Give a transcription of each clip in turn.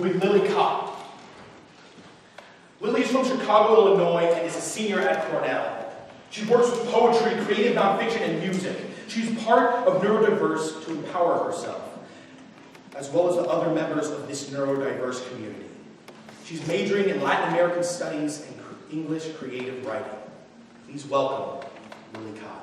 with Lily Cott. Lily is from Chicago, Illinois, and is a senior at Cornell. She works with poetry, creative nonfiction, and music. She's part of Neurodiverse to empower herself, as well as the other members of this neurodiverse community. She's majoring in Latin American studies and English creative writing. Please welcome Lily Cott.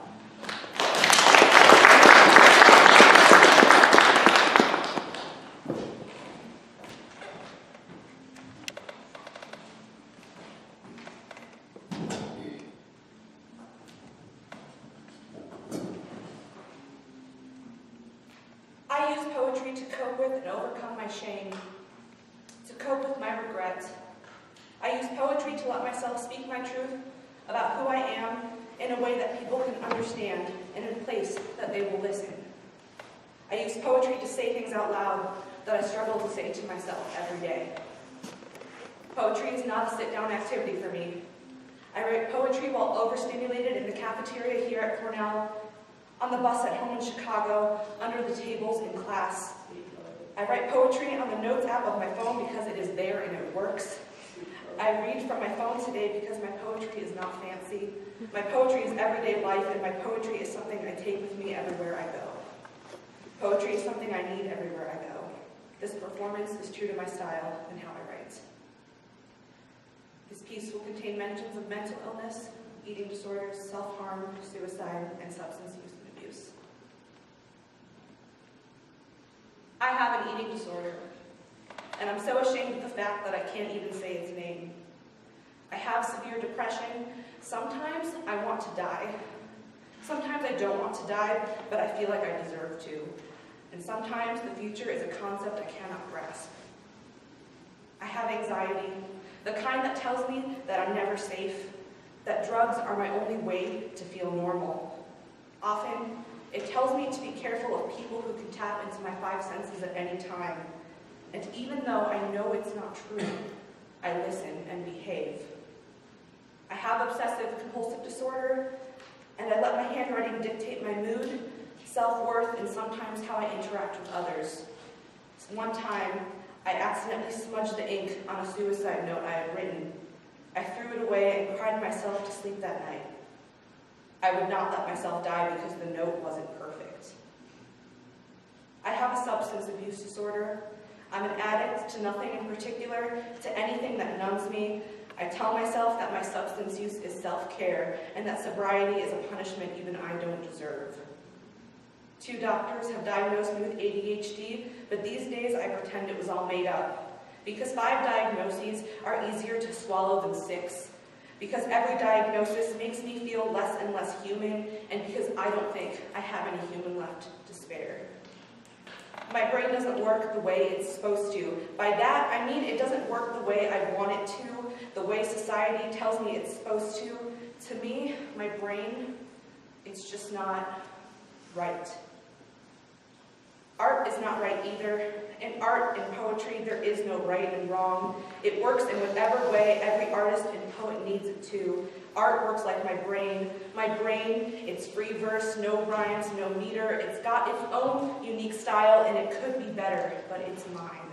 I use poetry to cope with and overcome my shame, to cope with my regret. I use poetry to let myself speak my truth about who I am in a way that people can understand and in a place that they will listen. I use poetry to say things out loud that I struggle to say to myself every day. Poetry is not a sit-down activity for me. I write poetry while overstimulated in the cafeteria here at Cornell, on the bus at home in Chicago, under the tables in class. I write poetry on the notes app of my phone because it is there and it works. I read from my phone today because my poetry is not fancy. My poetry is everyday life, and my poetry is something I take with me everywhere I go. Poetry is something I need everywhere I go. This performance is true to my style and how I write. This piece will contain mentions of mental illness, eating disorders, self-harm, suicide, and substance use and abuse. I have an eating disorder, and I'm so ashamed of the fact that I can't even say its name. I have severe depression. Sometimes I want to die. Sometimes I don't want to die, but I feel like I deserve to. And sometimes the future is a concept I cannot grasp. I have anxiety, the kind that tells me that I'm never safe, that drugs are my only way to feel normal. Often, it tells me to be careful of people who can tap into my five senses at any time. And even though I know it's not true, I listen and behave. I have obsessive-compulsive disorder, and I let my handwriting dictate my mood, self-worth, and sometimes how I interact with others. One time, I accidentally smudged the ink on a suicide note I had written. I threw it away and cried myself to sleep that night. I would not let myself die because the note wasn't perfect. I have a substance abuse disorder. I'm an addict to nothing in particular, to anything that numbs me. I tell myself that my substance use is self-care and that sobriety is a punishment even I don't deserve. 2 doctors have diagnosed me with ADHD, but these days I pretend it was all made up. Because 5 diagnoses are easier to swallow than 6. Because every diagnosis makes me feel less and less human, and because I don't think I have any human left to spare. My brain doesn't work the way it's supposed to. By that, I mean it doesn't work the way I want it to, the way society tells me it's supposed to. To me, my brain, it's just not right. Art is not right either. In art and poetry, there is no right and wrong. It works in whatever way every artist and poet needs it to. Art works like my brain. My brain, it's free verse, no rhymes, no meter. It's got its own unique style, and it could be better, but it's mine.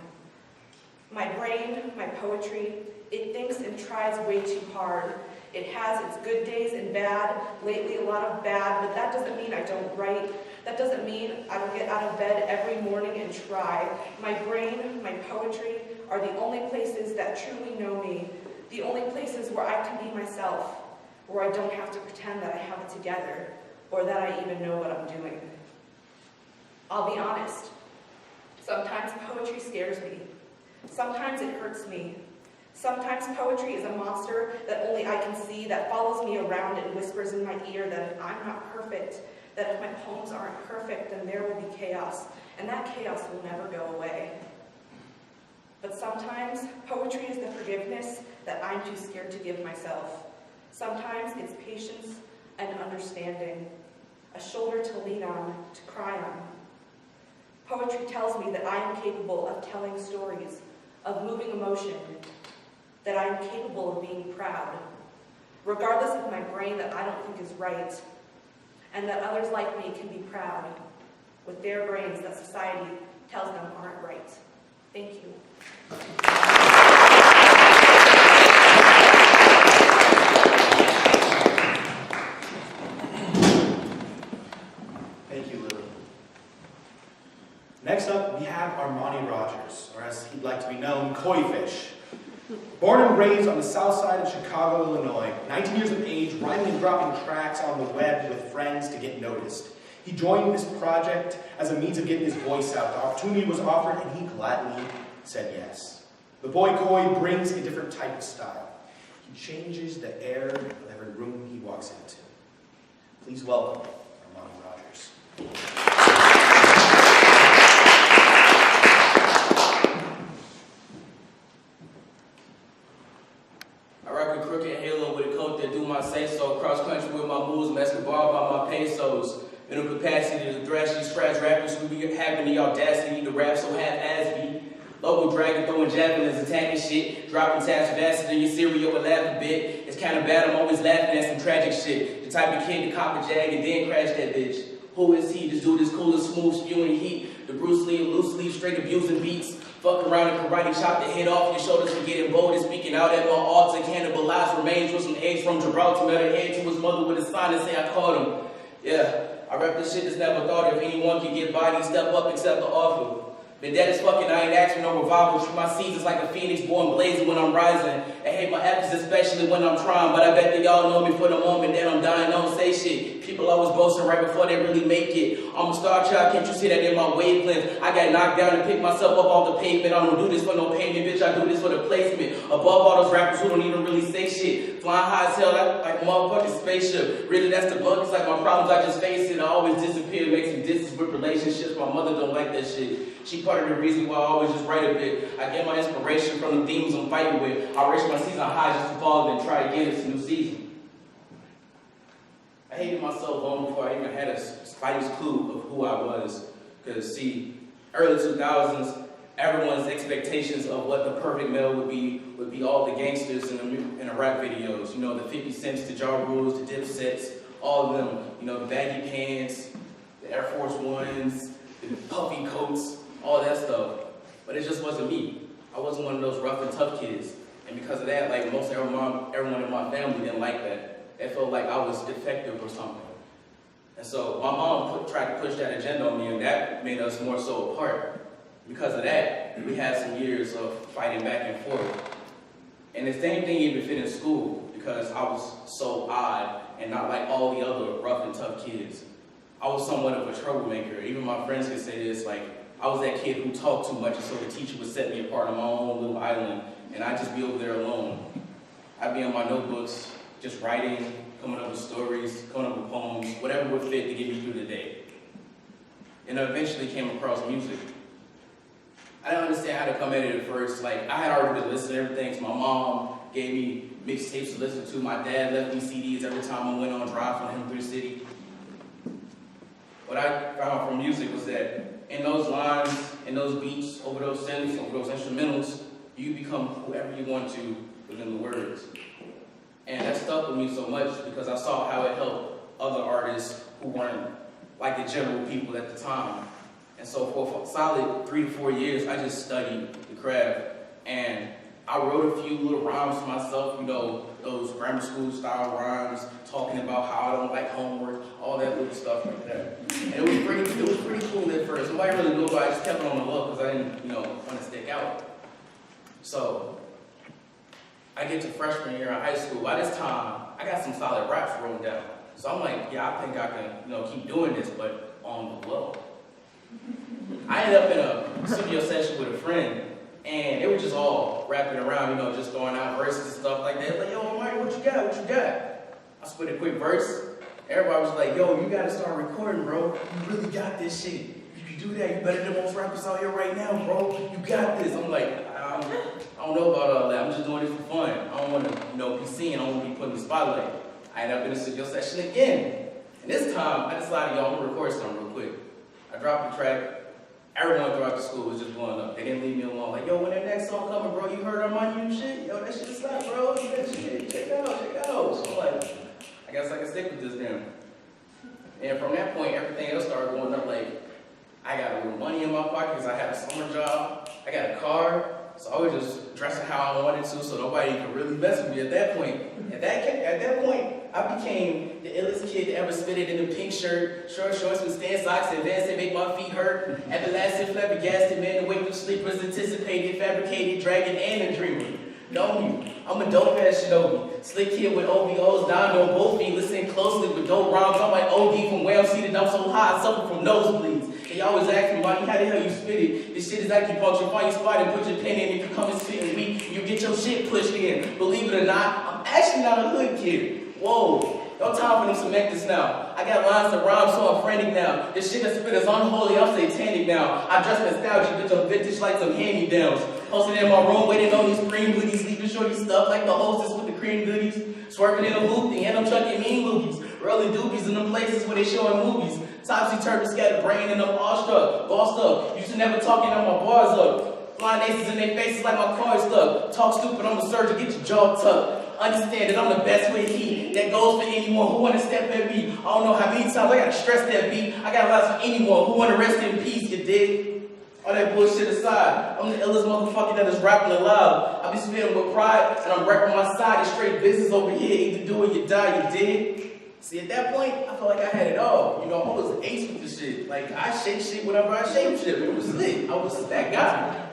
My brain, my poetry, it thinks and tries way too hard. It has its good days and bad, lately a lot of bad, but that doesn't mean I don't write. That doesn't mean I don't get out of bed every morning and try. My brain, my poetry are the only places that truly know me, the only places where I can be myself, where I don't have to pretend that I have it together, or that I even know what I'm doing. I'll be honest. Sometimes poetry scares me. Sometimes it hurts me. Sometimes poetry is a monster that only I can see, that follows me around and whispers in my ear that if I'm not perfect, that if my poems aren't perfect, then there will be chaos, and that chaos will never go away. But sometimes poetry is the forgiveness that I'm too scared to give myself. Sometimes it's patience and understanding, a shoulder to lean on, to cry on. Poetry tells me that I am capable of telling stories, of moving emotion, that I am capable of being proud, regardless of my brain that I don't think is right, and that others like me can be proud with their brains that society tells them aren't right. Thank you. Thank you, Lily. Next up, we have Armani Rogers, or as he'd like to be known, Koi Fish. Born and raised on the south side of Chicago, Illinois, 19 years of age, writing and dropping tracks on the web with friends to get noticed. He joined this project as a means of getting his voice out. The opportunity was offered, and he gladly said yes. The boy Koi brings a different type of style. He changes the air of every room he walks into. Please welcome Armani Rogers. I rock a crooked halo with a coat that do my say-so. Cross country with my moves, basketball by my pesos. Mental capacity to thrash these trash rappers who be having the audacity to rap so half-ass beat. Local dragon throwing javelins, attacking shit. Dropping tabs faster than your cereal would laugh a bit. It's kind of bad, I'm always laughing at some tragic shit. The type of kid to cop a jag and then crash that bitch. Who is he? This dude is cool and smooth, spewing heat. The Bruce Lee, loose leaf, straight abusing beats. Fuck around and karate chop the head off your shoulders for getting bold and speaking out at my altar. Cannibalized remains with some eggs from Gibraltar. Met a head to his mother with a sign and say I caught him. Yeah, I rap this shit that's never thought if anyone can get body, step up, accept the offer. Been dead as fucking, I ain't asking no revival. Treat my seasons like a phoenix born blazing when I'm rising. I hate my efforts, especially when I'm trying. But I bet that y'all know me for the moment that I'm dying. Don't say shit. People always boasting right before they really make it. I'm a star child, can't you see that in my wavelength? I got knocked down and picked myself up off the pavement. I don't do this for no payment, bitch, I do this for the placement. Above all those rappers who don't even really say shit. Flying high as hell like a motherfucking spaceship. Really, that's the bug, it's like my problems, I just face it. I always disappear, make some distance with relationships. My mother don't like that shit. She part of the reason why I always just write a bit. I get my inspiration from the demons I'm fighting with. I reach my season high just to fall and then try again. It's a new season. I hated myself long before I even had a slightest clue of who I was. Because, see, early 2000s, everyone's expectations of what the perfect male would be all the gangsters in the rap videos. You know, the 50 Cents, the Ja Rules, the Dipsets, all of them. You know, the baggy pants, the Air Force Ones, the puffy coats, all that stuff. But it just wasn't me. I wasn't one of those rough and tough kids. And because of that, like most everyone in my family didn't like that. They felt like I was defective or something. And so my mom tried to push that agenda on me, and that made us more so apart. Because of that, we had some years of fighting back and forth. And the same thing even fit in school, because I was so odd and not like all the other rough and tough kids. I was somewhat of a troublemaker. Even my friends could say this, like, I was that kid who talked too much, and so the teacher would set me apart on my own little island, and I'd just be over there alone. I'd be on my notebooks, just writing, coming up with stories, coming up with poems, whatever would fit to get me through the day. And I eventually came across music. I didn't understand how to come at it at first. Like, I had already been listening to everything, so my mom gave me mixtapes to listen to. My dad left me CDs every time I went on a drive from him through the city. What I found from music was that in those lines, in those beats, over those synths, over those instrumentals, you become whoever you want to within the words. And that stuck with me so much because I saw how it helped other artists who weren't like the general people at the time. And so for a solid 3 to 4 years, I just studied the craft. And I wrote a few little rhymes for myself, you know, those grammar school style rhymes, talking about how I don't like homework, all that little stuff like that. And it was pretty cool at first. Nobody really knew about it. I just kept it on the low because I didn't, you know, want to stick out. So I get to freshman year in high school. By this time, I got some solid raps wrote down. So I'm like, yeah, I think I can, you know, keep doing this, but on the low. I ended up in a studio session with a friend, and it was just all rapping around, you know, just throwing out verses and stuff like that. Like, yo, Armani, what you got? What you got? I spit a quick verse. Everybody was like, yo, you gotta start recording, bro. You really got this shit. If you do that, you better than most rappers out here right now, bro. You got this. I'm like, I don't know about all that. I'm just doing this for fun. I don't want to, you know, be seen. I don't want to be put in the spotlight. I ended up in a studio session again. And this time, I decided, yo, I'm gonna record something real quick. I dropped the track. Everyone throughout the school was just blowing up. They didn't leave me alone. Like, yo, when that next song coming, bro, you heard Armani new shit? Yo, that shit is slap, bro. That shit, check it out. So I'm like, I guess I can stick with this then. And from that point, everything else started going up. Like, I got a little money in my pocket because I had a summer job. I got a car, so I was just dressing how I wanted to, so nobody could really mess with me at that point. At that point, I became the illest kid to ever spit it in a pink shirt, short shorts with stand socks, advanced and make my feet hurt. Everlasting, flabbergasted man, awake from sleepers, anticipated, fabricated, dragon, and a dreamer. Know me, I'm a dope ass shinobi. Slick kid with OVOs, down on both feet, listening closely with dope rhymes. I'm like OD from where I'm seated, I'm so high, I suffer from nosebleeds. They always ask me, Monty, how the hell you spit it? This shit is acupuncture, find your spot and put your pen in. If you come and sit with me, you get your shit pushed in. Believe it or not, I'm actually not a hood kid. Whoa, no time for them semantics now. I got lines to rhyme, so I'm frantic now. This shit I spit is unholy, I'm satanic now. I dress nostalgic, bitch, I'm vintage like some hand-me-downs. Posted in my room, waiting on these cream goodies, sleeping shorty stuff like the hostess with the cream goodies. Swerving in a hoopty, and I'm chucking mean loogies. Rolling doobies in them places where they showing movies. Topsy-turvy, scattered brain, and I'm awestruck, bossed up. Used to never talking on my bars up. Flying aces in their faces like my car is stuck. Talk stupid, I'm a surgeon, get your jaw tucked. Understand that I'm the best with heat. That goes for anyone who wanna step at me. I don't know how many times I gotta stress that beat. I got lines for anyone who wanna rest in peace, you dig? All that bullshit aside, I'm the illest motherfucker that is rapping aloud. I be spitting with pride, and I'm repping my side. It's straight business over here, either do or you die, you dig? See, at that point, I felt like I had it all. You know, I was an ace with the shit. Like, I shake shit whenever I shape shit. It was lit. I was that guy.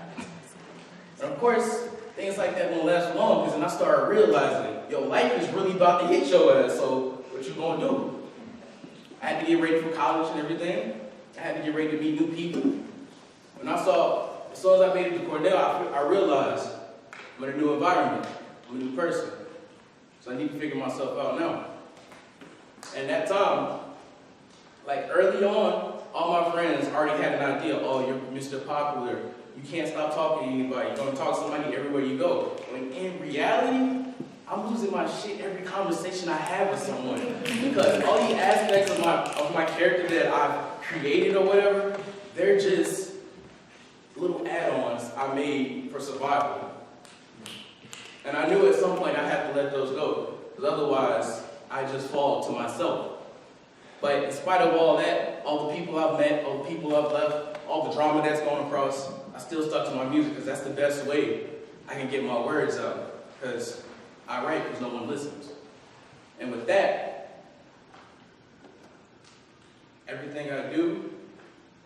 And of course, things like that won't last long, because then I started realizing, yo, life is really about to hit your ass, so what you gonna do? I had to get ready for college and everything. I had to get ready to meet new people. When I saw, as soon as I made it to Cornell, I realized I'm in a new environment. I'm a new person. So I need to figure myself out now. And that time, like early on, all my friends already had an idea, oh, you're Mr. Popular. You can't stop talking to anybody. You're gonna talk to somebody everywhere you go. When in reality, I'm losing my shit every conversation I have with someone. Because all the aspects of my character that I've created or whatever, they're just little add-ons I made for survival. And I knew at some point I had to let those go, because otherwise I just fall to myself. But in spite of all that, all the people I've met, all the people I've left, all the drama that's gone across, I still stuck to my music because that's the best way I can get my words out, because I write because no one listens. And with that, everything I do,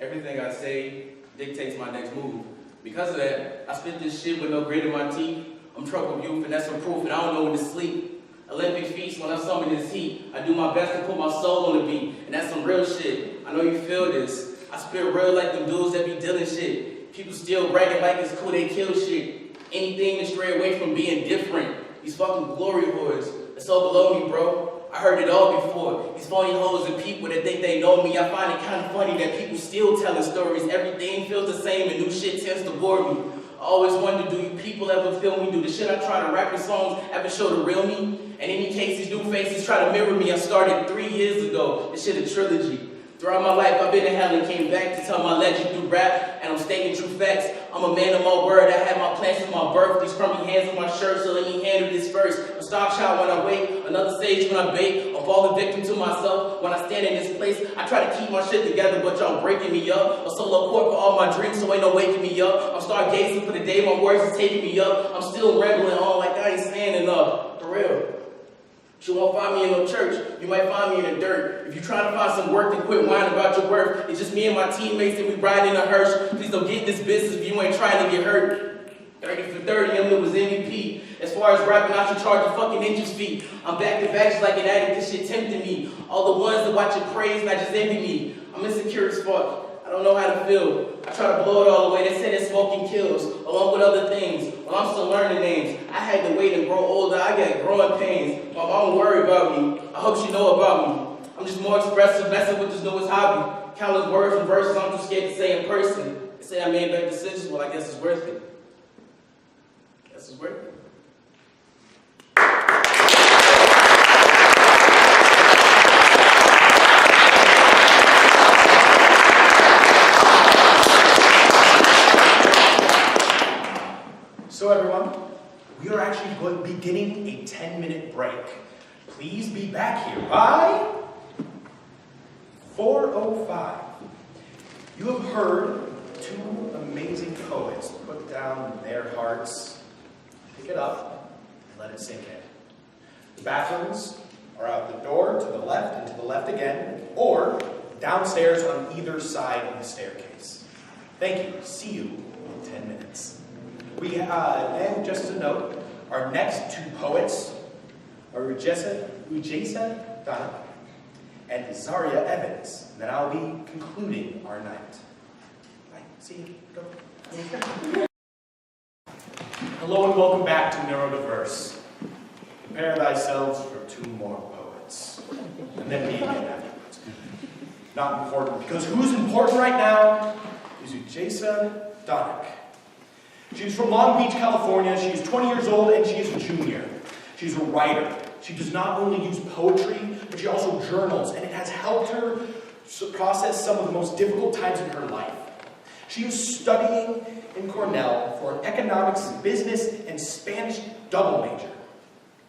everything I say, dictates my next move. Because of that, I spit this shit with no grit in my teeth. I'm truck with youth and that's some proof, and I don't know when to sleep. Olympic feast when I summon this heat. I do my best to put my soul on the beat, and that's some real shit. I know you feel this. I spit real like them dudes that be dealing shit. People still bragging like it's cool they kill shit. Anything to stray away from being different. These fucking glory whores. It's all below me, bro. I heard it all before. These phony hoes and people that think they know me. I find it kind of funny that people still telling stories. Everything feels the same and new shit tends to bore me. I always wonder, do you people ever feel me? Do the shit I try to rap in songs ever show the real me? In any case, these new faces try to mirror me. I started 3 years ago. This shit a trilogy. Throughout my life, I've been in hell and came back to tell my legend through rap, and I'm stating true facts. I'm a man of my word. I had my plans from my birth. These crummy hands on my shirt, so let me handle this first. A stock shot when I wait, another stage when I bake. I'm falling victim to myself when I stand in this place. I try to keep my shit together, but y'all breaking me up. A solo court for all my dreams, so ain't no waking me up. I'm stargazing for the day my words is taking me up. I'm still rambling on like I ain't saying enough. For real. You won't find me in no church. You might find me in the dirt. If you're trying to find some work, then quit whining about your worth. It's just me and my teammates and we ride in a hearse. Please don't get in this business if you ain't trying to get hurt. 30 for 30, Emily was MVP. As far as rapping, I should charge a fucking inches fee. I'm back to back just like an addict. This shit tempting me. All the ones that watch it praise, not just envy me. I'm insecure as fuck. I don't know how to feel. I try to blow it all away. They say that smoking kills, along with other things. Well, I'm still learning names. I had to wait and grow older. I got growing pains. My mom worried about me. I hope she know about me. I'm just more expressive, messing with this newest hobby. Countless words and verses I'm too scared to say in person. They say I made bad decisions. Well, I guess it's worth it. I guess it's worth it. So everyone, we are actually beginning a 10-minute break. Please be back here by 4:05. You have heard 2 two amazing poets put down their hearts, pick it up, and let it sink in. The bathrooms are out the door to the left and to the left again, or downstairs on either side of the staircase. Thank you. See you in 10 minutes. And just as a note, our next two poets are Ujjesa Dhanak and Zaria Evans. And then I'll be concluding our night. Bye. See you. Go. Hello and welcome back to Neuro Da Verse. Prepare thyselves for two more poets. And then me again afterwards. Not important, because who's important right now is Ujjesa Dhanak. She's from Long Beach, California. She is 20 years old and she is a junior. She's a writer. She does not only use poetry, but she also journals, and it has helped her process some of the most difficult times in her life. She is studying in Cornell for an economics, business, and Spanish double major.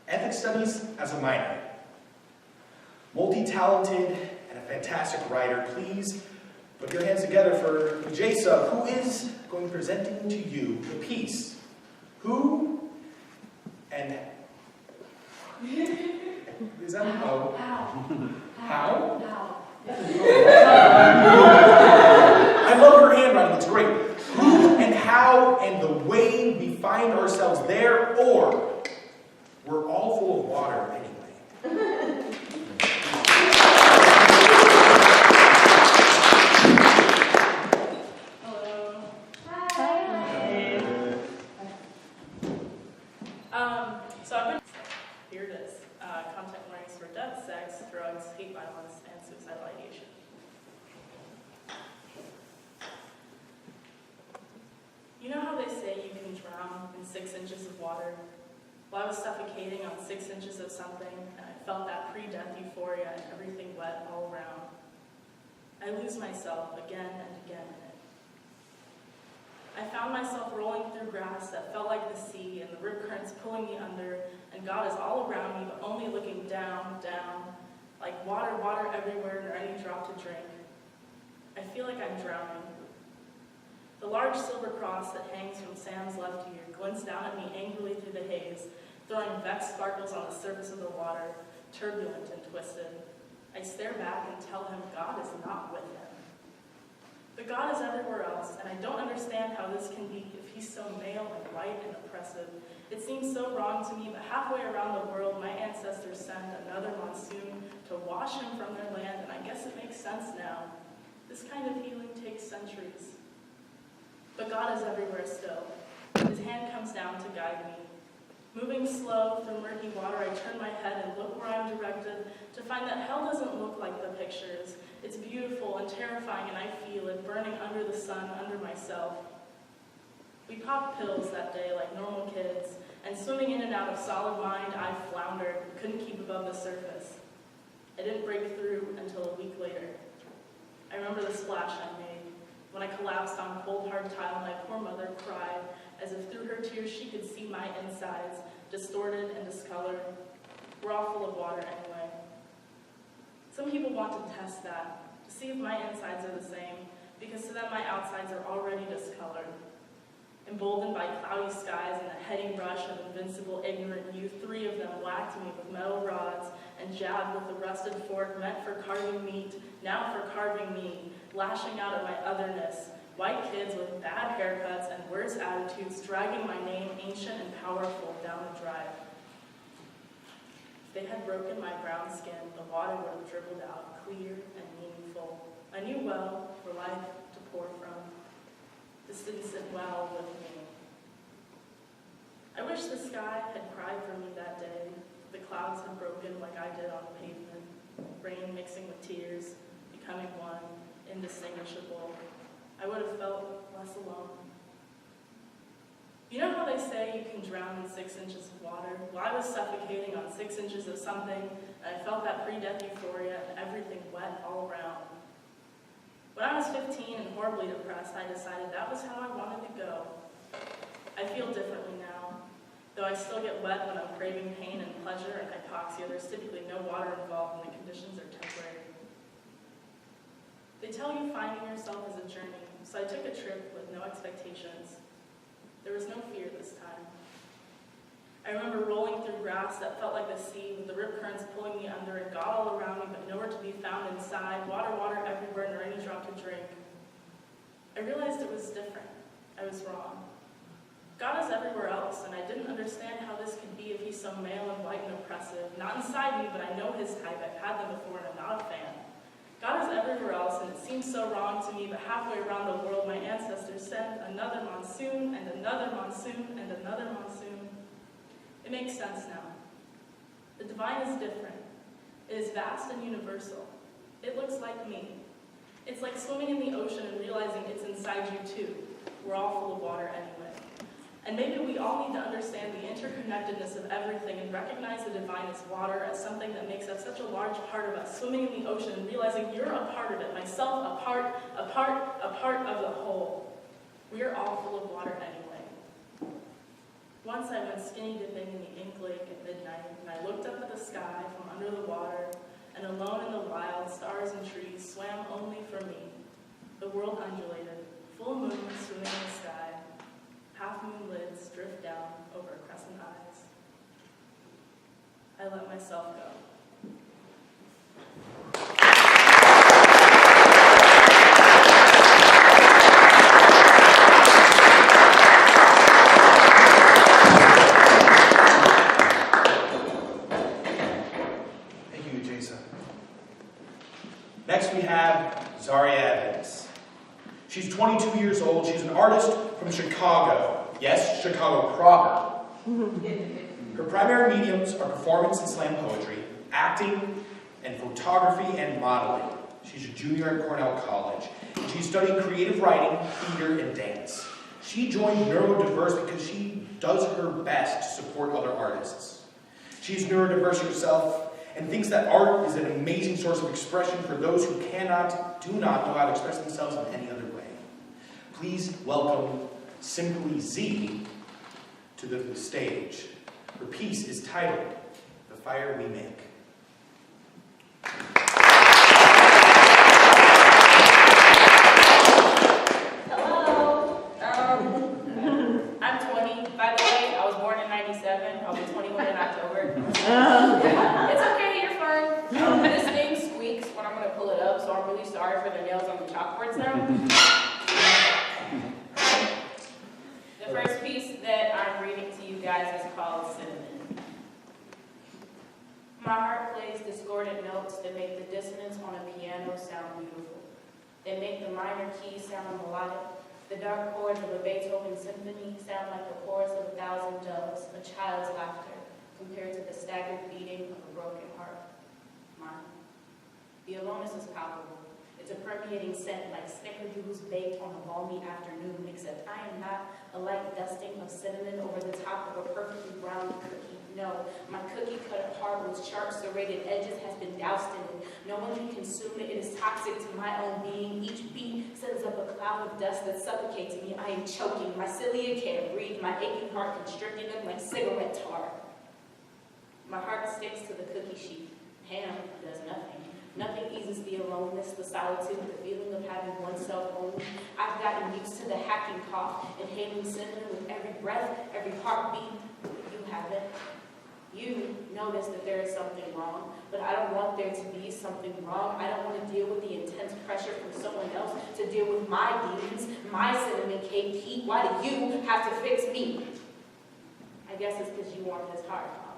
Ethics studies as a minor. Multi-talented and a fantastic writer. Please put your hands together for Ujjesa, who is going to be presenting to you the piece, Who and... Is that how? How? I love her handwriting, it's great. Who and how and the way we find ourselves there, or we're all full of water anyway. So I've been, here it is, content warnings for death, sex, drugs, hate violence, and suicidal ideation. You know how they say you can drown in 6 inches of water? Well, I was suffocating on 6 inches of something, and I felt that pre-death euphoria and everything wet all around. I lose myself again and again in it. I found myself rolling through grass that felt like the sea, and the rip currents pulling me under, and God is all around me, but only looking down, down, like water, water everywhere, nor any drop to drink. I feel like I'm drowning. The large silver cross that hangs from Sam's left ear glints down at me angrily through the haze, throwing vexed sparkles on the surface of the water, turbulent and twisted. I stare back and tell him God is not with him. But God is everywhere else, and I don't understand how this can be if he's so male and white and oppressive. It seems so wrong to me, but halfway around the world, my ancestors sent another monsoon to wash him from their land, and I guess it makes sense now. This kind of healing takes centuries. But God is everywhere still. His hand comes down to guide me. Moving slow through murky water, I turn my head and look where I'm directed to find that hell doesn't look like the pictures. It's beautiful and terrifying, and I feel it burning under the sun, under myself. We popped pills that day like normal kids, and swimming in and out of solid mind, I floundered, couldn't keep above the surface. I didn't break through until a week later. I remember the splash I made. When I collapsed on cold, hard tile, my poor mother cried, as if through her tears she could see my insides, distorted and discolored. We're all full of water anyway. Some people want to test that, to see if my insides are the same, because to them my outsides are already discolored. Emboldened by cloudy skies and the heady rush of invincible, ignorant youth, 3 of them whacked me with metal rods and jabbed with the rusted fork meant for carving meat, now for carving me, lashing out at my otherness. White kids with bad haircuts and worse attitudes dragging my name, ancient and powerful, down the drive. If they had broken my brown skin, the water would have dribbled out, clear and meaningful. A new well for life to pour from. This didn't sit well with me. I wish the sky had cried for me that day. The clouds had broken like I did on the pavement. Rain mixing with tears, becoming one, indistinguishable. I would have felt less alone. You know how they say you can drown in 6 inches of water? Well, I was suffocating on 6 inches of something, and I felt that pre-death euphoria and everything wet all around. When I was 15 and horribly depressed, I decided that was how I wanted to go. I feel differently now, though I still get wet when I'm craving pain and pleasure and hypoxia. There's typically no water involved and the conditions are temporary. They tell you finding yourself is a journey, So I took a trip with no expectations. There was no fear this time. I remember rolling through grass that felt like the sea, with the rip currents pulling me under and God all around me, but nowhere to be found inside. Water, water everywhere, nor any drop to drink. I realized it was different. I was wrong. God is everywhere else, and I didn't understand how this could be if he's so male and white and oppressive. Not inside me, but I know his type. I've had them before, and I'm not a fan. God is everywhere else, and it seems so wrong to me, but halfway around the world, my ancestors sent another monsoon, and another monsoon, and another monsoon. It makes sense now. The divine is different. It is vast and universal. It looks like me. It's like swimming in the ocean and realizing it's inside you too. We're all full of water anyway. And maybe we all need to understand the interconnectedness of everything and recognize the divine as water, as something that makes up such a large part of us, swimming in the ocean and realizing you're a part of it, myself a part of the whole. We're all full of water anyway. Once I went skinny dipping in the ink lake at midnight, and I looked up at the sky from under the water, and alone in the wild, stars and trees swam only for me. The world undulated, full moon swimming in the sky. Half-moon lids drift down over crescent eyes. I let myself go. Thank you, Ujjesa. Next we have Zaria Evans. She's 22 years old. She's an artist from Chicago. Yes, Chicago proper. Her primary mediums are performance and slam poetry, acting, and photography and modeling. She's a junior at Cornell College. She's studying creative writing, theater, and dance. She joined Neuro Da Verse because she does her best to support other artists. She's neurodiverse herself and thinks that art is an amazing source of expression for those who do not know how to express themselves in any other way. Please welcome Simply Z to the stage. Her piece is titled, The Fire We Make. Hello. I'm 20. By the way, I was born in 97. I'll be 21 in October. It's okay, you're fine. This thing squeaks when I'm going to pull it up, so I'm really sorry for the nails on the chalkboard sound. The first piece that I'm reading to you guys is called Cinnamon. My heart plays discordant notes that make the dissonance on a piano sound beautiful. They make the minor keys sound melodic. The dark chords of a Beethoven symphony sound like the chorus of 1,000 doves, a child's laughter, compared to the staggered beating of a broken heart. Mine. The aloneness is palpable. It's a permeating scent like snickerdoodles baked on a balmy afternoon, except I am not a light dusting of cinnamon over the top of a perfectly brown cookie. No, my cookie cut apart with sharp serrated edges has been doused in it. No one can consume it. It is toxic to my own being. Each beat sends up a cloud of dust that suffocates me. I am choking. My cilia can't breathe. My aching heart constricting them like cigarette tar. My heart sticks to the cookie sheet. Ham does nothing. Nothing eases the aloneness, the solitude, the feeling of having oneself only. I've gotten used to the hacking cough, inhaling cinnamon with every breath, every heartbeat. You haven't. You notice that there is something wrong, but I don't want there to be something wrong. I don't want to deal with the intense pressure from someone else to deal with my demons, my cinnamon cake heat. Why do you have to fix me? I guess it's because you want this heart, huh?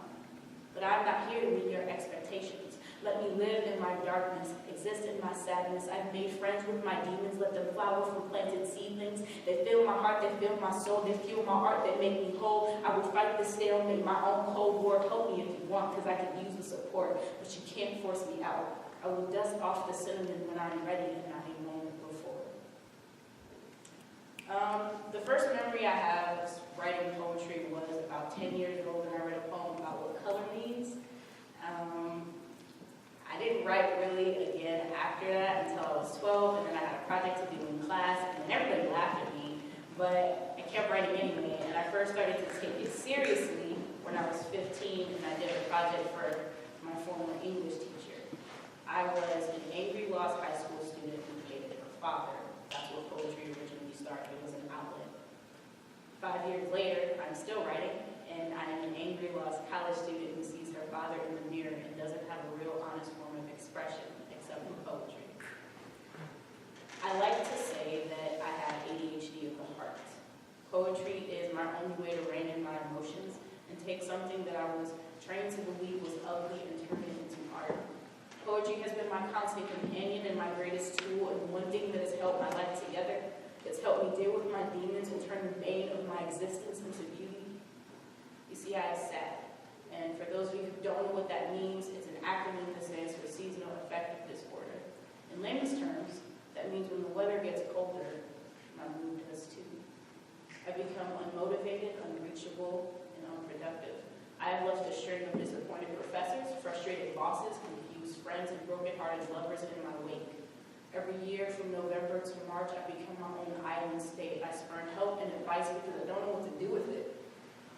But I'm not here to meet your expectations. Let me live in my darkness, exist in my sadness. I've made friends with my demons, let them flower from planted seedlings. They fill my heart, they fill my soul, they fuel my art, they make me whole. I would fight the stalemate, my own cold war. Help me if you want, because I can use the support, but you can't force me out. I will dust off the cinnamon when I'm ready and not a moment before. The first memory I have of writing poetry was about 10 years ago when I read a poem about what color means. I didn't write really again after that until I was 12, and then I had a project to do in class, and then everybody laughed at me, but I kept writing anyway, and I first started to take it seriously when I was 15, and I did a project for my former English teacher. I was an angry, lost high school student who hated her father. That's what poetry originally 5 years later, I'm still writing, and I am an angry, lost college student who sees her father in the mirror and doesn't have a real honest form of expression except for poetry. I like to say that I have ADHD of the heart. Poetry is my only way to rein in my emotions and take something that I was trained to believe was ugly and turn it into art. Poetry has been my constant companion and my greatest tool, and one thing that has held my life together. It's helped me deal with my demons and turn the bane of my existence into beauty. You see, I have SAD, and for those of you who don't know what that means, it's an acronym that stands for Seasonal Affective Disorder. In layman's terms, that means when the weather gets colder, my mood does too. I become unmotivated, unreachable, and unproductive. I have left a string of disappointed professors, frustrated bosses, confused friends, and broken-hearted lovers in my wake. Every year from November to March, I become my own island state. I spurn help and advice because I don't know what to do with it.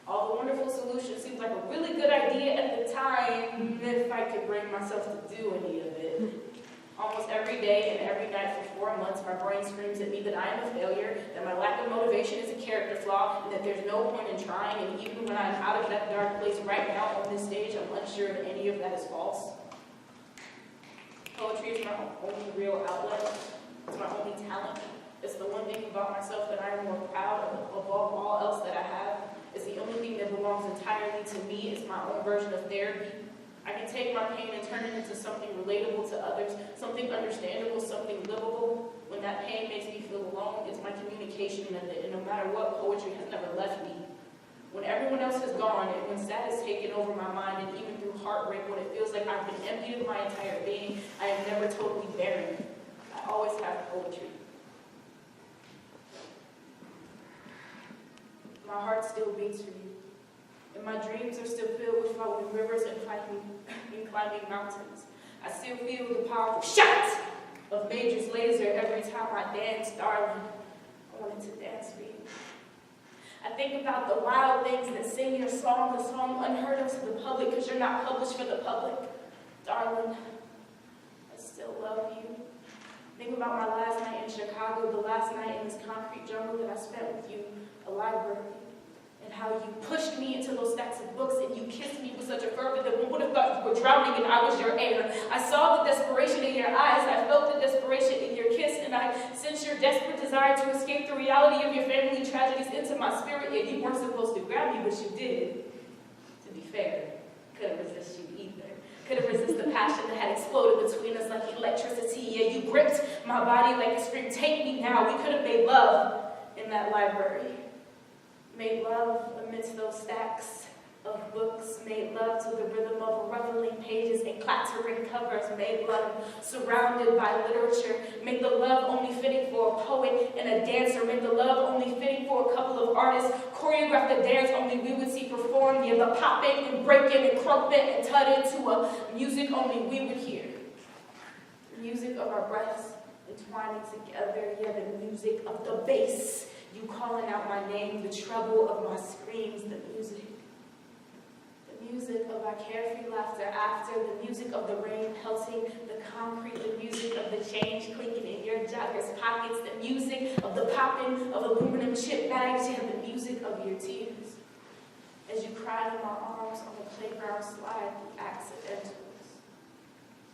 All the wonderful solutions seemed like a really good idea at the time, if I could bring myself to do any of it. Almost every day and every night for 4 months, my brain screams at me that I am a failure, that my lack of motivation is a character flaw, and that there's no point in trying, and even when I'm out of that dark place right now on this stage, I'm unsure if any of that is false. Poetry is my only real outlet. It's my only talent. It's the one thing about myself that I am more proud of above all else that I have. It's the only thing that belongs entirely to me. It's my own version of therapy. I can take my pain and turn it into something relatable to others, something understandable, something livable. When that pain makes me feel alone, it's my communication method, and no matter what, poetry has never left me. When everyone else has gone, and when sad has taken over my mind, and even through heartbreak, when it feels like I've been emptied of my entire being, I am never totally barren. I always have poetry. My heart still beats for you, and my dreams are still filled with flowing rivers and climbing mountains. I still feel the powerful shot of Major's laser every time I dance, darling. I wanted to dance for you. I think about the wild things that sing your song, a song unheard of to the public because you're not published for the public. Darling, I still love you. Think about my last night in Chicago, the last night in this concrete jungle that I spent with you, a library, and how you pushed me into those stacks of books and you kissed me with such a fervor that one would have thought you were drowning and I was your air. I saw the desperation in your eyes, I felt the desperation in your kiss, and I sensed your desperate desire to escape the reality of your family tragedies into my spirit, yet you weren't supposed to grab me, but you did. To be fair, couldn't resist you either. Couldn't resist the passion that had exploded between us like electricity. Yeah, you gripped my body like a scream, take me now. We could have made love in that library. Made love amidst those stacks of books. Made love to the rhythm of ruffling pages and clattering covers. Made love surrounded by literature. Made the love only fitting for a poet and a dancer. Made the love only fitting for a couple of artists. Choreographed the dance only we would see performed. Yeah, the popping and breaking and crumping and tugging to a music only we would hear. The music of our breaths entwining together. Yeah, the music of the bass. You calling out my name, the treble of my screams, the music of our carefree laughter after, the music of the rain pelting the concrete, the music of the change clinking in your joggers' pockets, the music of the popping of aluminum chip bags, and the music of your tears. As you cried in my arms on the playground slide, the accidentals,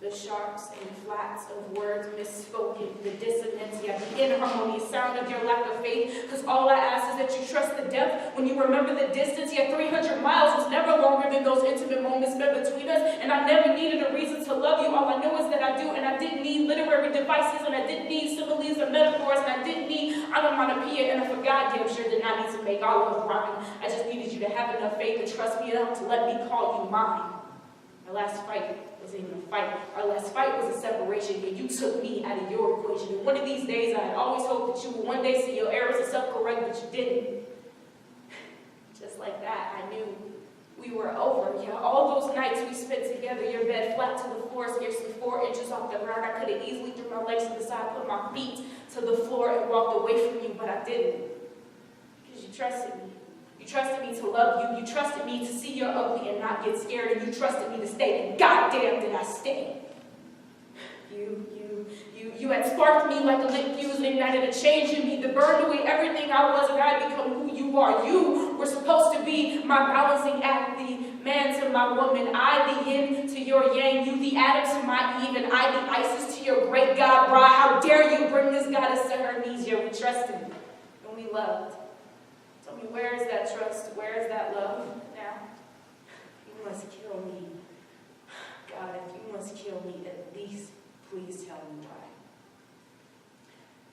the sharps and flats of words misspoken, the dissonance, yeah, the inharmonious sound of your lack of faith, because all I ask is that you trust the depth when you remember the distance, yeah, 300 miles was never longer than those intimate moments spent between us, and I never needed a reason to love you. All I know is that I do, and I didn't need literary devices, and I didn't need similes or metaphors, and I didn't need onomatopoeia, and I for goddamn sure did not need to make all of rhyme. I just needed you to have enough faith to trust me enough to let me call you mine. Our last fight wasn't even a fight. Our last fight was a separation, but you took me out of your equation. And one of these days, I had always hoped that you would one day see your errors and self-correct, but you didn't. Just like that, I knew we were over. Yeah, all those nights we spent together, your bed flat to the floor, scarcely 4 inches off the ground. I could have easily threw my legs to the side, put my feet to the floor, and walked away from you, but I didn't. Because you trusted me. You trusted me to love you. You trusted me to see your ugly and not get scared. And you trusted me to stay. And goddamn did I stay. You You had sparked me like a lit fuse and ignited a change in me that burned away everything I was, and I had become who you are. You were supposed to be my balancing act, the man to my woman, I the yin to your yang, you the Adam to my Eve, and I the Isis to your great God, Ra. How dare you bring this goddess to her knees? Yeah, we trusted and we loved. Tell me, where is that trust? Where is that love now? You must kill me. God, if you must kill me, at least please tell me why.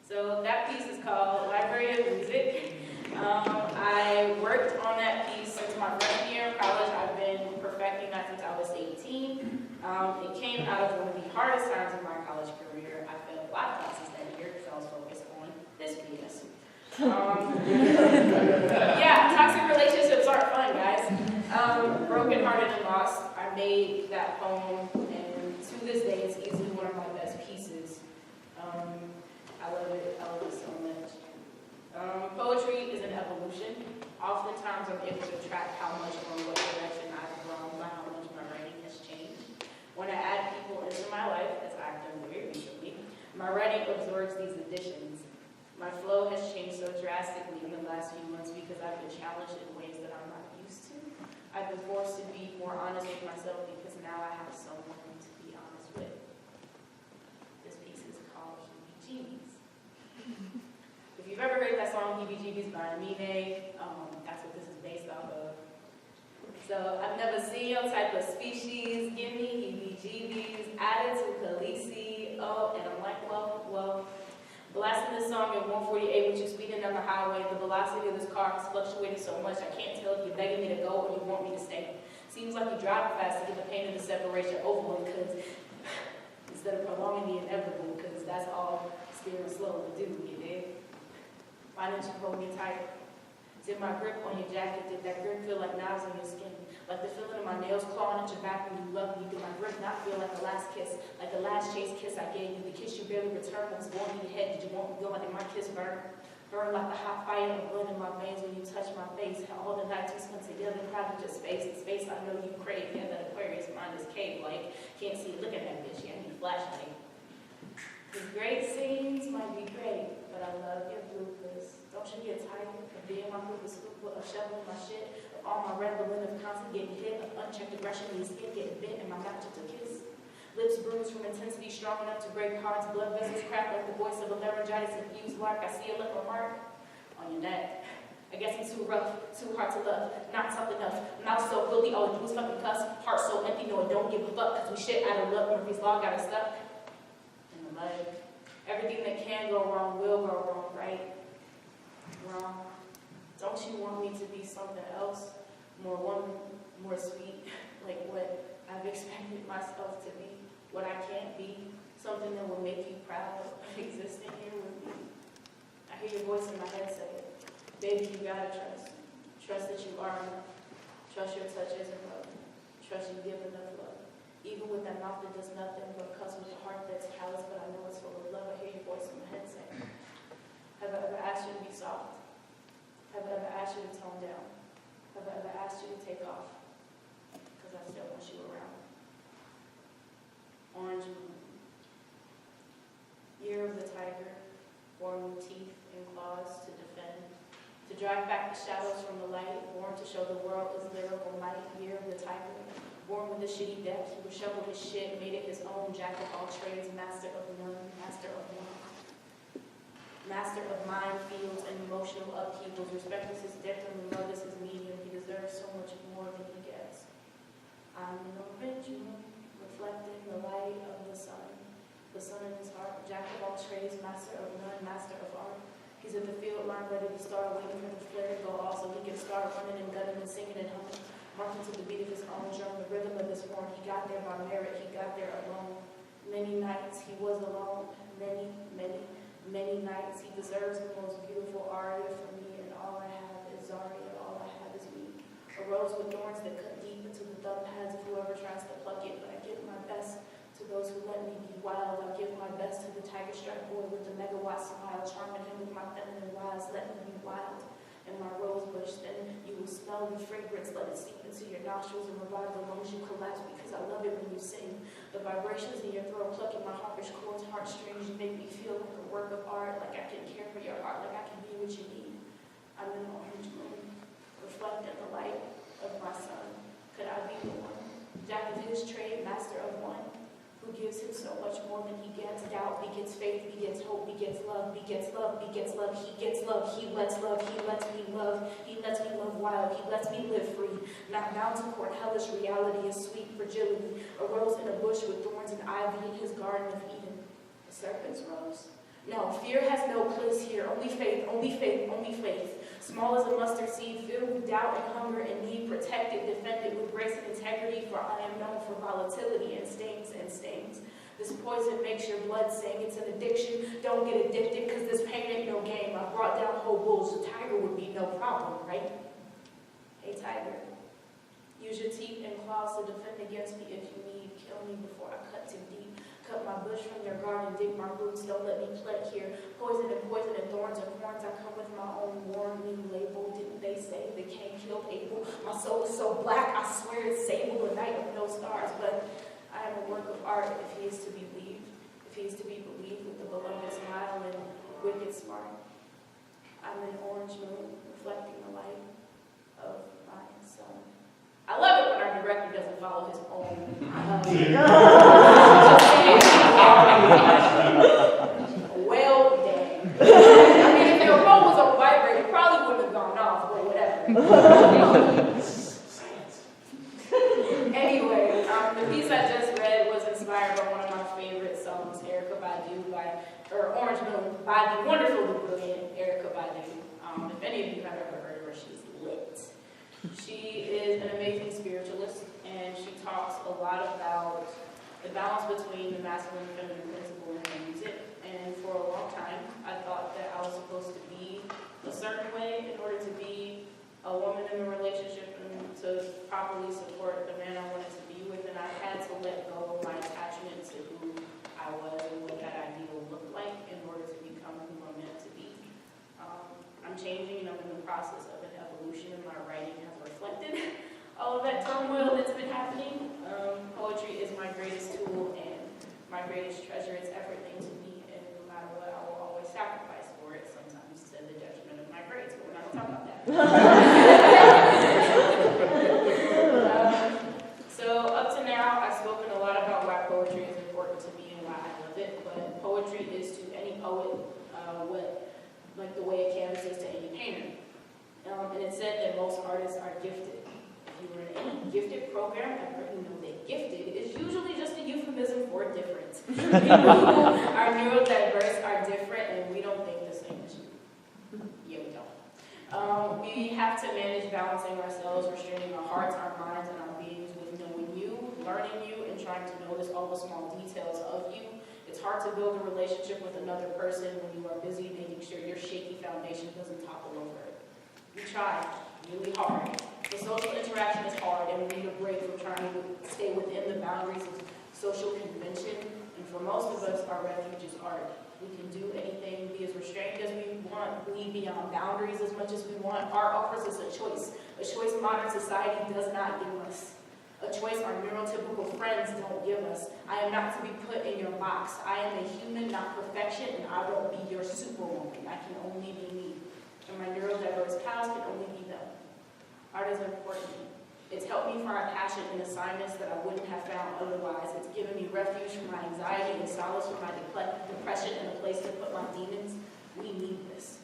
So that piece is called Library of Music. I worked on that piece since my freshman year in college. I've been perfecting that since I was 18. It came out of one of the hardest times in my college career. I failed a lot of classes that year because I was focused on this BS. Yeah, toxic relationships aren't fun, guys. Broken Hearted and Lost. I made that poem, and to this day, it's easily one of my best pieces. I love it so much. Poetry is an evolution. Oftentimes, I'm able to track how much or what direction I've grown by how much my writing has changed. When I add people into my life, as I've done very recently, my writing absorbs these additions. My flow has changed so drastically in the last few months because I've been challenged in ways that I'm not used to. I've been forced to be more honest with myself because now I have someone to be honest with. This piece is called Heebie-Jeebies. If you've ever heard that song Heebie-Jeebies by Amine, that's what this is based off of. So I've never seen your type of species, give me heebie-jeebies, added to Khaleesi, oh, and I'm like, well. Blasting this song at 148 with you speeding down the highway, the velocity of this car has fluctuated so much I can't tell if you're begging me to go or you want me to stay. Seems like you drive fast to get the pain of the separation over with, because instead of prolonging the inevitable, because that's all steering slow to do, you dig? Why didn't you hold me tight? Did my grip on your jacket, did that grip feel like knives on your skin? Like the feeling of my nails clawing at your back when you love me? Did my grip not feel like the last kiss? Like the last chase kiss I gave you? The kiss you barely returned was born in your head. Did you want me to go? Like, did my kiss burn? Burn like the hot fire and blood in my veins when you touch my face. How all the nights we spent together, crowded your space. The space I know you crave. Yeah, that Aquarius mind is cave-like. Can't see it. Look at that bitch. Yeah, I need a flashlight. These great scenes might be great, but I love your bloopers. Don't you get tired of being my bloopers, of shoveling my shit, of all my rambling, of constantly getting hit, of unchecked aggression, and your skin getting bit, and my mouth just a kiss? Lips bruised from intensity strong enough to break hearts, blood vessels cracked like the voice of a laryngitis infused lark. I see a little mark on your neck. I guess I'm too rough, too hard to love, not tough enough. Mouth so filthy, all I do is fucking cuss. Heart so empty, no, I don't give a fuck, cause we shit out of luck. Murphy's Law got us stuck in the mud. Everything that can go wrong will go wrong, right? Wrong. Don't you want me to be something else? More woman, more sweet, like what I've expected myself to be, what I can't be, something that will make you proud of existing here with me. I hear your voice in my head say it. Baby, you gotta trust. Trust that you are enough. Trust your touch isn't love. Trust you give enough love. Even with that mouth that does nothing but cuss with a heart that's callous, but I know it's full of love. I hear your voice in my head say, have I ever asked you to be soft? Have I ever asked you to tone down? Have I ever asked you to take off? Because I still want you around. Orange moon. Year of the tiger, born with teeth and claws to defend. To drive back the shadows from the light, born to show the world his lyrical might. Year of the tiger, born with a shitty depth, he shoveled his shit, made it his own, jack of all trades, master of none, master of one. Master of mind, fields, and emotional upheavals. Respect is his dictum and love is his medium. He deserves so much more than he gets. I'm an original, reflecting the light of the sun in his heart, jack of all trades, master of none, master of art. He's at the field line, ready to start, waiting for the flare to go off so he can start running and gunning and singing and humming, marching to the beat of his own drum, the rhythm of his horn. He got there by merit, he got there alone. Many nights he was alone, many nights. He deserves the most beautiful aria from me, and all I have is Zaria, all I have is me. A rose with thorns that cut deep into the thumb pads of whoever tries to pluck it, but I give my best to those who let me be wild. I give my best to the tiger-striped boy with the megawatt smile, charming him with my feminine wiles. Let me be wild in my rose bush, then you will smell the fragrance, let it seep into your nostrils and revive the lungs you collapse because I love it when you sing. The vibrations in your throat plucking my harpish chords, heartstrings, you make me feel like a work of art, like I can care for your heart, like I can be what you need. I'm in an orange moon, reflecting the light of my sun. Could I be the one? Jack of his trade, master of one, who gives him so much more than he gets. Doubt begets faith, begets hope, begets love, begets love, begets love. He gets love, he lets me love. He lets me love wild, he lets me live free. Not bound to court, hellish reality is sweet fragility. A rose in a bush with thorns and ivy in his garden of Eden. A serpent's rose? No, fear has no place here. Only faith, only faith, only faith. Small as a mustard seed, filled with doubt and hunger and need, protected, defended with grace and integrity, for I am known for volatility and stings and stains. This poison makes your blood sing. It's an addiction. Don't get addicted, because this pain ain't no game. I brought down whole bulls. The tiger would be no problem, right? Hey, tiger. Use your teeth and claws to defend against me if you need. Kill me before I cut too deep. Cut my bush from your garden, dig my roots, don't let me plague here. Poison and thorns and horns, I come with my own warm new label. Didn't they say the Cain killed Abel? My soul is so black, I swear it's sable, a night of no stars. But I am a work of art if he is to be believed. If he is to be believed with the beloved smile and wicked smart. I'm an orange moon reflecting the light of my sun. I love it when our director doesn't follow his own. Well, dang. I mean, if your phone was on vibrate, it probably wouldn't have gone off, but whatever. Anyway, the piece I just read was inspired by one of my favorite songs, Erykah Badu Orange Moon, by the wonderfully brilliant Erykah Badu. If any of you have ever heard of her, she's lit. She is an amazing spiritualist, and she talks a lot about the balance between the masculine and feminine principle in her music. And for a long time, I thought that I was supposed to be a certain way in order to be a woman in a relationship and to properly support the man I wanted to be with. And I had to let go of my attachment to who I was and what that ideal looked like in order to become who I'm meant to be. I'm changing, and I'm in the process of an evolution, and my writing has reflected all of that turmoil that's been happening. Poetry is my greatest tool and my greatest treasure. It's everything to me, and no matter what, I will always sacrifice for it, sometimes to the detriment of my grades, but we're not going to talk about that. So up to now, I've spoken a lot about why poetry is important to me and why I love it, but poetry is to any poet like the way a canvas is to any painter. And it said that most artists are gifted. If you were in any gifted program ever, you know that gifted is usually just a euphemism for different. People who are neurodiverse are different, and we don't think the same as you. Yeah, we don't. We have to manage balancing ourselves, restraining our hearts, our minds, and our beings with knowing you, learning you, and trying to notice all the small details of you. It's hard to build a relationship with another person when you are busy making sure your shaky foundation doesn't topple over. We try really hard. The social interaction is hard, and we need a break from trying to stay within the boundaries of social convention. And for most of us, our refuge is art. We can do anything, be as restrained as we want, bleed beyond boundaries as much as we want. Art offers us a choice modern society does not give us. A choice our neurotypical friends don't give us. I am not to be put in your box. I am a human, not perfection, and I won't be your superwoman. I can only be me. And my neurodiverse pals can only be them. Art is important. It's helped me find passion in assignments that I wouldn't have found otherwise. It's given me refuge from my anxiety and solace from my depression and a place to put my demons. We need this.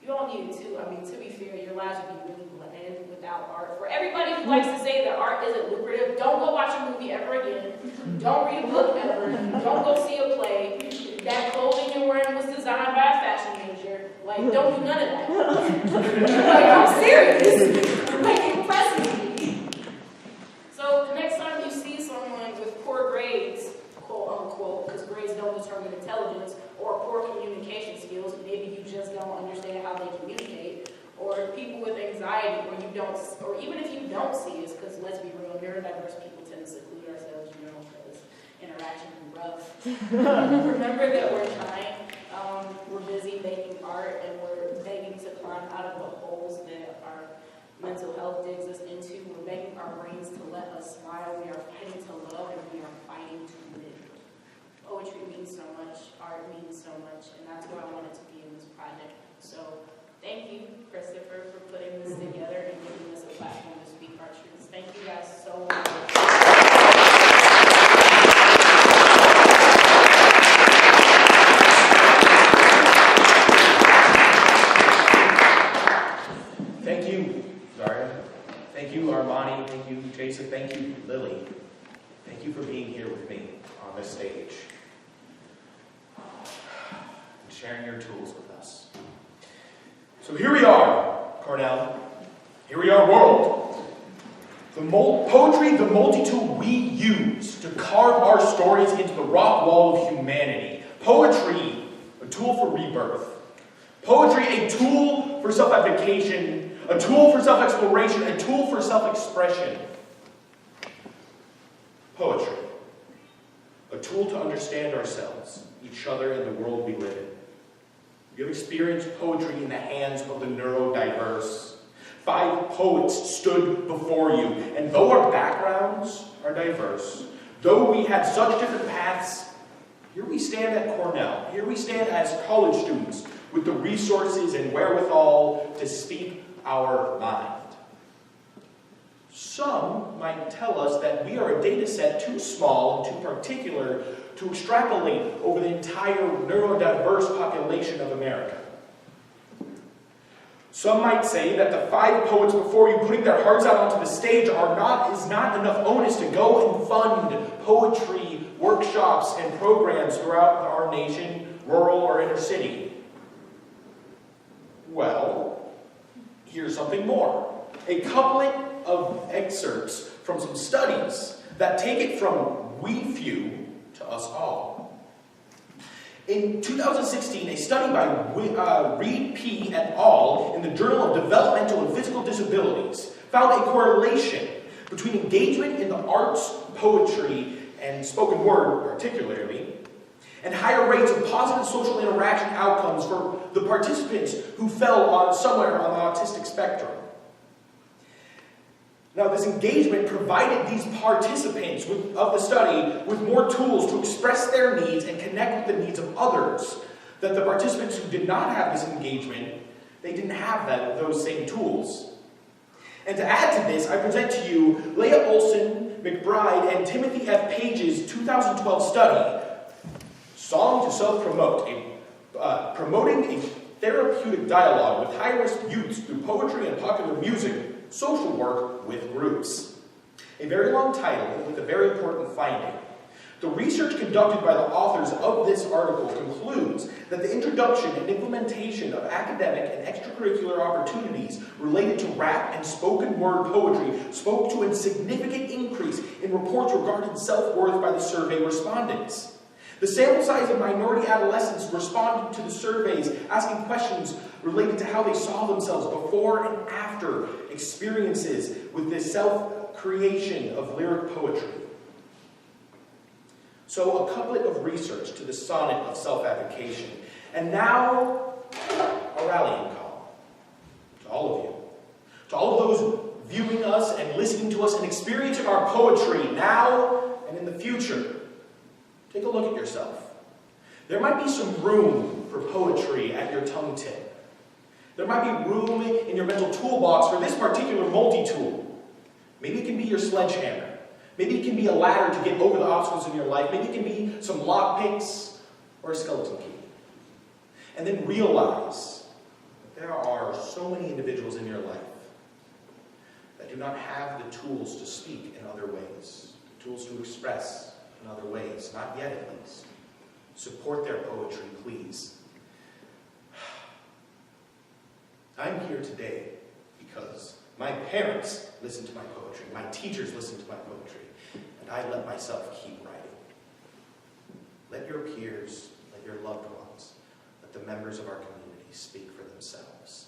You all need it too. I mean, to be fair, your lives would be really bland without art. For everybody who likes to say that art isn't lucrative, don't go watch a movie ever again. Don't read a book ever. Don't go see a play. That clothing you're wearing was designed by a fashion major. Like, don't do none of that. Like, I'm serious. Like, it impresses me. So the next time you see someone with poor grades, quote unquote, because grades don't determine intelligence, or poor communication skills, maybe you just don't understand how they communicate, or people with anxiety, or even if you don't see it, because let's be real, neurodiverse people tend to seclude ourselves, because interaction is rough. Remember that we're trying, we're busy making art, and we're begging to climb out of the holes that our mental health Armani. Thank you, Ujjesa. Thank you, Lily. Thank you for being here with me on this stage and sharing your tools with us. So here we are, Cornell. Here we are, world. Poetry, the multi-tool we use to carve our stories into the rock wall of humanity. Poetry, a tool for rebirth. Poetry, a tool for self-advocation, a tool for self-exploration, a tool for self-expression. Poetry, a tool to understand ourselves, each other, and the world we live in. You have experienced poetry in the hands of the neurodiverse. 5 poets stood before you, and though our backgrounds are diverse, though we had such different paths, here we stand at Cornell. Here we stand as college students with the resources and wherewithal to speak our mind. Some might tell us that we are a data set too small and too particular to extrapolate over the entire neurodiverse population of America. Some might say that the 5 poets before you putting their hearts out onto the stage is not enough onus to go and fund poetry workshops and programs throughout our nation, rural or inner city. Well, here's something more. A couplet of excerpts from some studies that take it from we few to us all. In 2016, a study by Reed P. et al. In the Journal of Developmental and Physical Disabilities found a correlation between engagement in the arts, poetry, and spoken word particularly, and higher rates of positive social interaction outcomes for the participants who fell on somewhere on the autistic spectrum. Now, this engagement provided these participants of the study with more tools to express their needs and connect with the needs of others. That the participants who did not have this engagement, they didn't have those same tools. And to add to this, I present to you Leah Olson, McBride, and Timothy F. Page's 2012 study, Song to Self-Promote, promoting a therapeutic dialogue with high-risk youths through poetry and popular music, social work with groups. A very long title with a very important finding. The research conducted by the authors of this article concludes that the introduction and implementation of academic and extracurricular opportunities related to rap and spoken word poetry spoke to a significant increase in reports regarding self-worth by the survey respondents. The sample size of minority adolescents responded to the surveys asking questions related to how they saw themselves before and after experiences with this self-creation of lyric poetry. So a couplet of research to the sonnet of self-advocation. And now, a rallying call to all of you. To all of those viewing us and listening to us and experiencing our poetry now and in the future. Take a look at yourself. There might be some room for poetry at your tongue tip. There might be room in your mental toolbox for this particular multi-tool. Maybe it can be your sledgehammer. Maybe it can be a ladder to get over the obstacles in your life. Maybe it can be some lockpicks or a skeleton key. And then realize that there are so many individuals in your life that do not have the tools to speak in other ways, the tools to express in other ways, not yet at least. Support their poetry, please. I'm here today because my parents listened to my poetry, my teachers listened to my poetry, and I let myself keep writing. Let your peers, let your loved ones, let the members of our community speak for themselves.